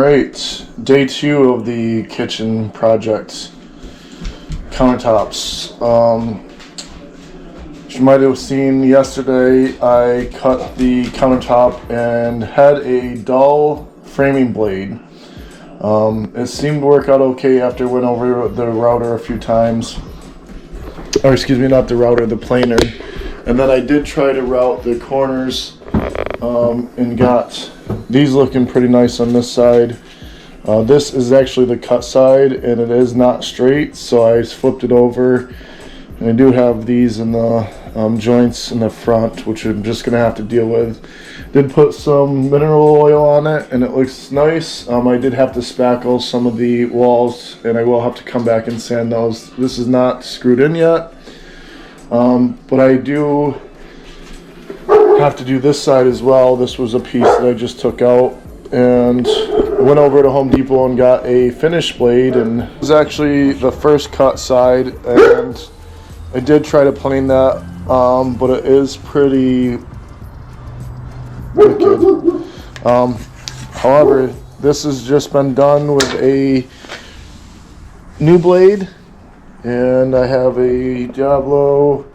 Alright, day 2 of the kitchen project. Countertops. As you might have seen yesterday, I cut the countertop and had a dull framing blade. It seemed to work out okay after I went over the router a few times. Or excuse me, not the router, the planer. And then I did try to route the corners and got these looking pretty nice on this side. This is actually the cut side and it is not straight, so I flipped it over. And I do have these in the joints in the front, which I'm just going to have to deal with. Did put some mineral oil on it and it looks nice. I did have to spackle some of the walls and I will have to come back and sand those. This is not screwed in yet, but I do have to do this side as well. This was a piece that I just took out and went over to Home Depot and got a finish blade, and it was actually the first cut side, and I did try to plane that, but it is pretty wicked. However, this has just been done with a new blade, and I have a Diablo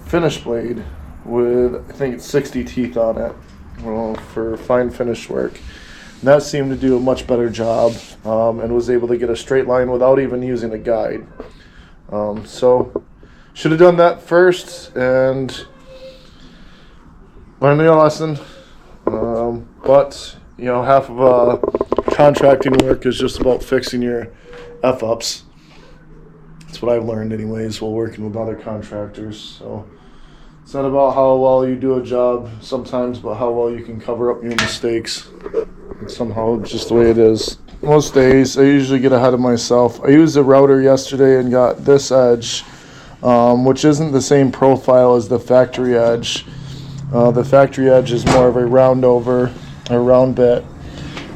finish blade with, I think it's 60 teeth on it, for fine finish work. And that seemed to do a much better job, and was able to get a straight line without even using a guide. So should have done that first and learned the lesson. But you know, half of contracting work is just about fixing your F-ups. That's what I've learned anyways while working with other contractors. So it's not about how well you do a job sometimes, but how well you can cover up your mistakes. And somehow it's just the way it is. Most days I usually get ahead of myself. I used a router yesterday and got this edge, which isn't the same profile as the factory edge. The factory edge is more of a round bit,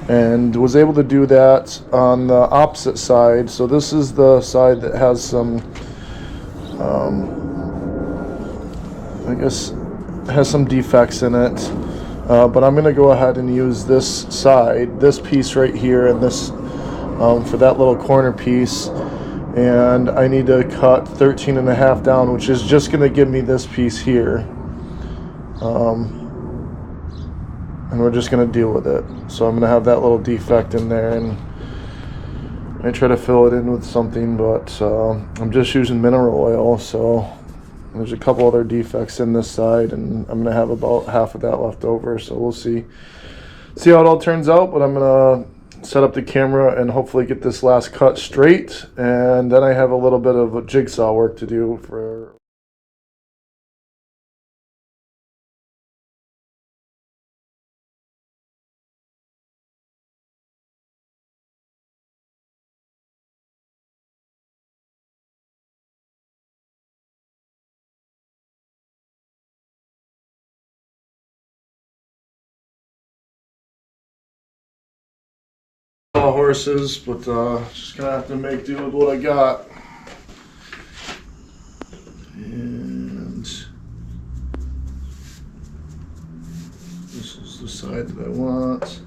and was able to do that on the opposite side. So this is the side that has some I guess has some defects in it, but I'm going to go ahead and use this side, this piece right here, and this for that little corner piece, and I need to cut 13.5 down, which is just going to give me this piece here, and we're just going to deal with it. So I'm going to have that little defect in there, and I try to fill it in with something, but I'm just using mineral oil, so there's a couple other defects in this side, and I'm going to have about half of that left over, so we'll see how it all turns out. But I'm going to set up the camera and hopefully get this last cut straight, and then I have a little bit of a jigsaw work to do for... horses, but just gonna have to make do with what I got. And this is the side that I want.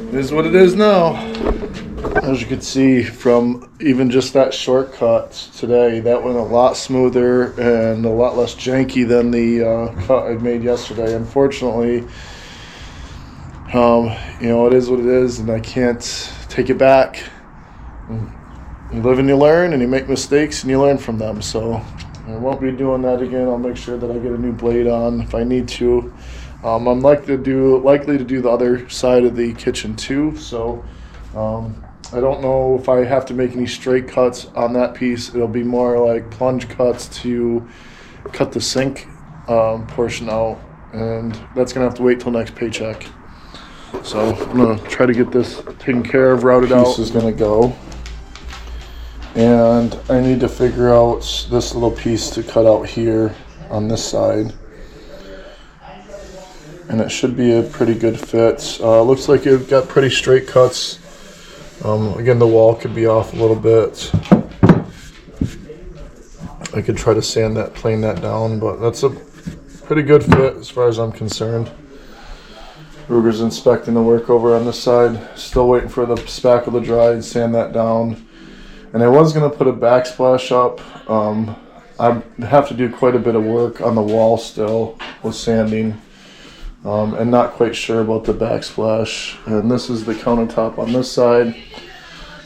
It is what it is now. As you can see from even just that shortcut today, that went a lot smoother and a lot less janky than the cut I made yesterday. Unfortunately, you know, it is what it is, and I can't take it back. You live and you learn, and you make mistakes and you learn from them. So I won't be doing that again. I'll make sure that I get a new blade on if I need to. I'm likely to do the other side of the kitchen too. So I don't know if I have to make any straight cuts on that piece. It'll be more like plunge cuts to cut the sink portion out, and that's gonna have to wait till next paycheck. So I'm gonna try to get this taken care of, routed out. This is gonna go, and I need to figure out this little piece to cut out here on this side, and it should be a pretty good fit. Looks like it got pretty straight cuts. Again, the wall could be off a little bit. I could try to plane that down, but that's a pretty good fit as far as I'm concerned. Ruger's inspecting the work over on this side. Still waiting for the spackle to dry and sand that down. And I was going to put a backsplash up. I have to do quite a bit of work on the wall still with sanding. And not quite sure about the backsplash. And this is the countertop on this side.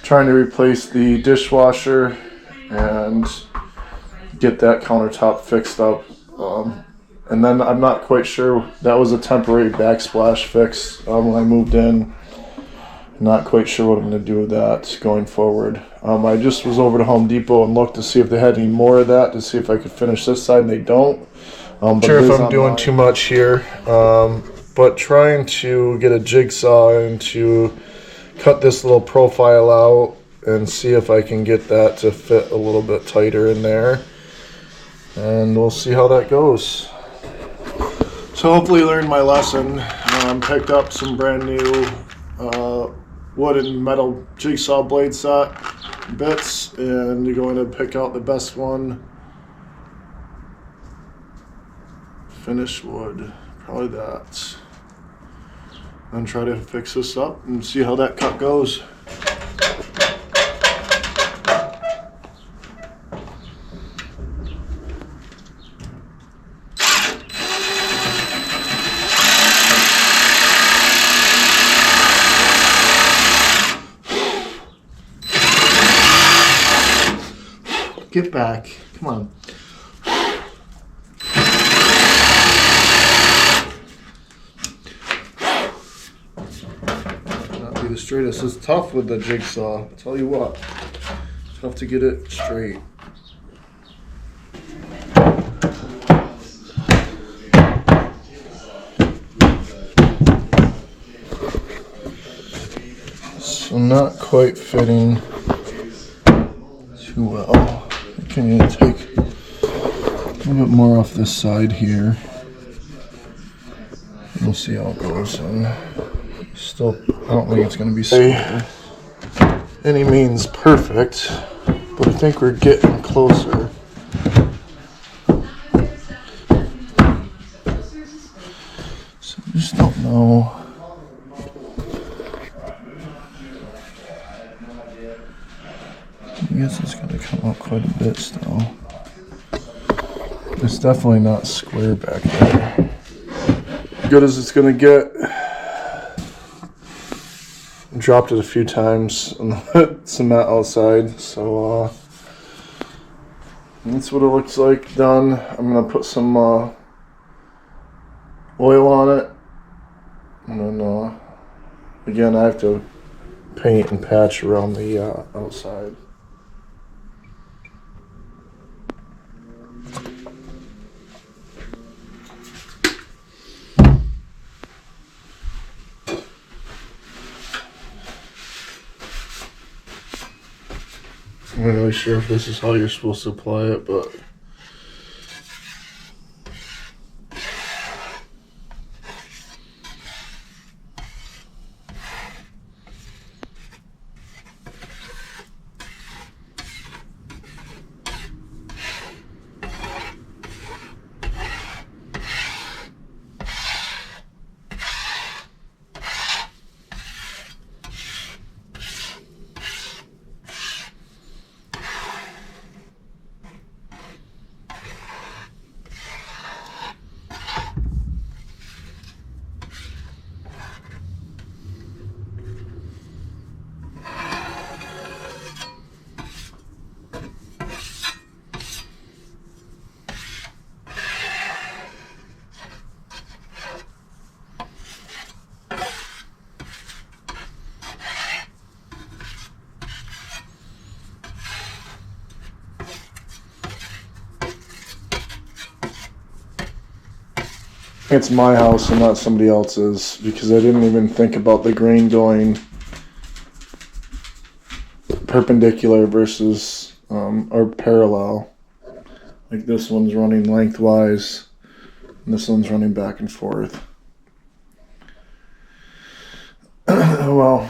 Trying to replace the dishwasher and get that countertop fixed up. And then I'm not quite sure, that was a temporary backsplash fix when I moved in. Not quite sure what I'm going to do with that going forward. I just was over to Home Depot and looked to see if they had any more of that, to see if I could finish this side, and they don't. Not sure if I'm doing too much here, but trying to get a jigsaw and to cut this little profile out and see if I can get that to fit a little bit tighter in there. And we'll see how that goes. So hopefully learned my lesson. Picked up some brand new wood and metal jigsaw blade set bits, and you're going to pick out the best one. Finish wood, probably that. And try to fix this up and see how that cut goes. Get back, come on. Not be the straightest. It's tough with the jigsaw. I'll tell you what, tough to get it straight. So not quite fitting too well. Can you take a little bit more off this side here? We'll see how it goes. And still, I don't think it's going to be super any means perfect, but I think we're getting closer. So I just don't know. I guess it's going to come up quite a bit still. It's definitely not square back there. Good as it's going to get. Dropped it a few times on the cement outside, so that's what it looks like done. I'm going to put some oil on it, and then again I have to paint and patch around the outside. I'm not really sure if this is how you're supposed to apply it, but it's my house and not somebody else's, because I didn't even think about the grain going perpendicular versus or parallel. Like this one's running lengthwise and this one's running back and forth. Well,